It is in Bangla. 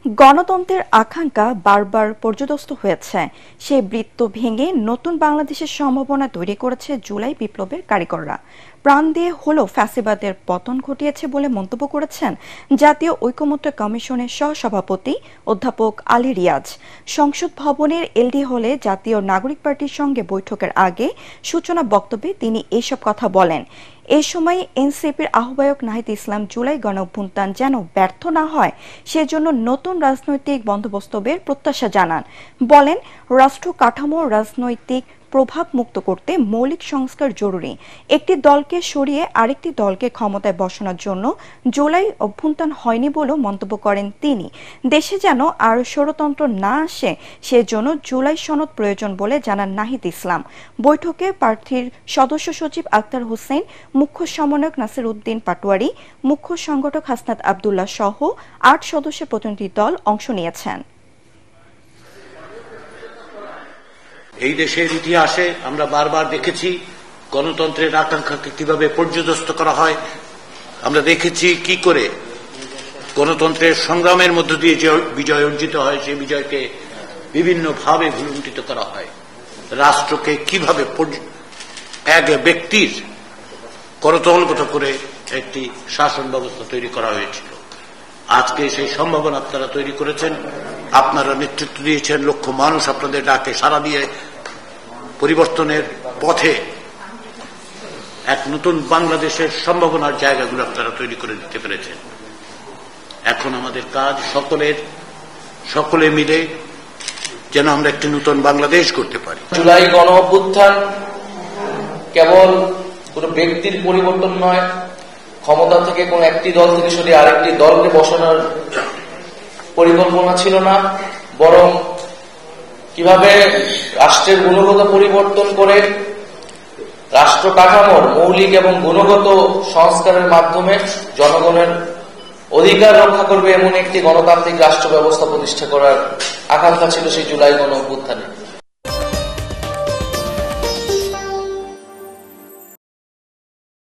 গণতন্ত্রের আকাঙ্ক্ষা বারবার পর্যদস্ত হয়েছে। সেই বৃত্ত ভেঙে নতুন বাংলাদেশের সম্ভাবনা তৈরি করেছে জুলাই বিপ্লবের কারিগররা। প্রাণ দিয়ে হলেও ফ্যাসিবাদের পতন ঘটিয়েছে বলে মন্তব্য করেছেন জাতীয় ঐকমত্য কমিশনের সহসভাপতি অধ্যাপক আলী রিয়াজ। সংসদ ভবনের এলডি হলে জাতীয় নাগরিক পার্টির সঙ্গে বৈঠকের আগে সূচনা বক্তব্যে তিনি এসব কথা বলেন। এ সময় এনসিপির আহ্বায়ক নাহিদ ইসলাম জুলাই গণঅভ্যুত্থান যেন ব্যর্থ না হয় সেজন্য নতুন রাজনৈতিক বন্দোবস্তের প্রত্যাশা জানান। বলেন, রাষ্ট্র কাঠামো রাজনৈতিক প্রভাব মুক্ত করতে মৌলিক সংস্কার জরুরি। একটি দলকে সরিয়ে আরেকটি দলকে ক্ষমতায় বসানোর জন্য জুলাই অভ্যুত্থান হয়নি বলেও মন্তব্য করেন তিনি। দেশে যেন আর ষড়যন্ত্র না আসে সেজন্য জুলাই সনদ প্রয়োজন বলে জানান নাহিদ ইসলাম। বৈঠকে প্রার্থীর সদস্য সচিব আক্তার হোসেন, মুখ্য সমন্বয়ক নাসির উদ্দিন পাটোয়ারি, মুখ্য সংগঠক হাসনাত আবদুল্লাহ সহ ৮ সদস্যের প্রতিনিধি দল অংশ নিয়েছেন। এই দেশের ইতিহাসে আমরা বারবার দেখেছি গণতন্ত্রের আকাঙ্ক্ষাকে কিভাবে পর্যদস্ত করা হয়। আমরা দেখেছি কি করে গণতন্ত্রের সংগ্রামের মধ্য দিয়ে যে বিজয় অর্জিত হয় সেই বিজয়কে বিভিন্নভাবে ভুলুণ্ঠিত করা হয়। রাষ্ট্রকে কিভাবে এক ব্যক্তির করতলগত করে একটি শাসন ব্যবস্থা তৈরি করা হয়েছিল। আজকে সেই সম্ভাবনা আপনারা তৈরি করেছেন, আপনারা নেতৃত্ব দিয়েছেন, লক্ষ মানুষ আপনাদের ডাকে সাড়া দিয়ে পরিবর্তনের পথে এক নতুন বাংলাদেশের সম্ভাবনার জায়গাগুলো আপনারা তৈরি করে দিতে পেরেছেন। এখন আমাদের কাজ সকলে মিলে যেন আমরা একটি নতুন বাংলাদেশ করতে পারি। জুলাই গণঅভ্যুত্থান কেবল কোন ব্যক্তির পরিবর্তন নয়, ক্ষমতা থেকে কোন একটি দল থেকে সরিয়ে আরেকটি দলকে বসানোর পরিকল্পনা ছিল না, বরং কিভাবে রাষ্ট্রের গুণগত পরিবর্তন করে রাষ্ট্র কাঠামোর মৌলিক এবং গুণগত সংস্কারের মাধ্যমে জনগণের অধিকার রক্ষা করবে এমন একটি গণতান্ত্রিক রাষ্ট্র ব্যবস্থা প্রতিষ্ঠা করার আকাঙ্ক্ষা ছিল সেই জুলাই গণঅভ্যুত্থানে।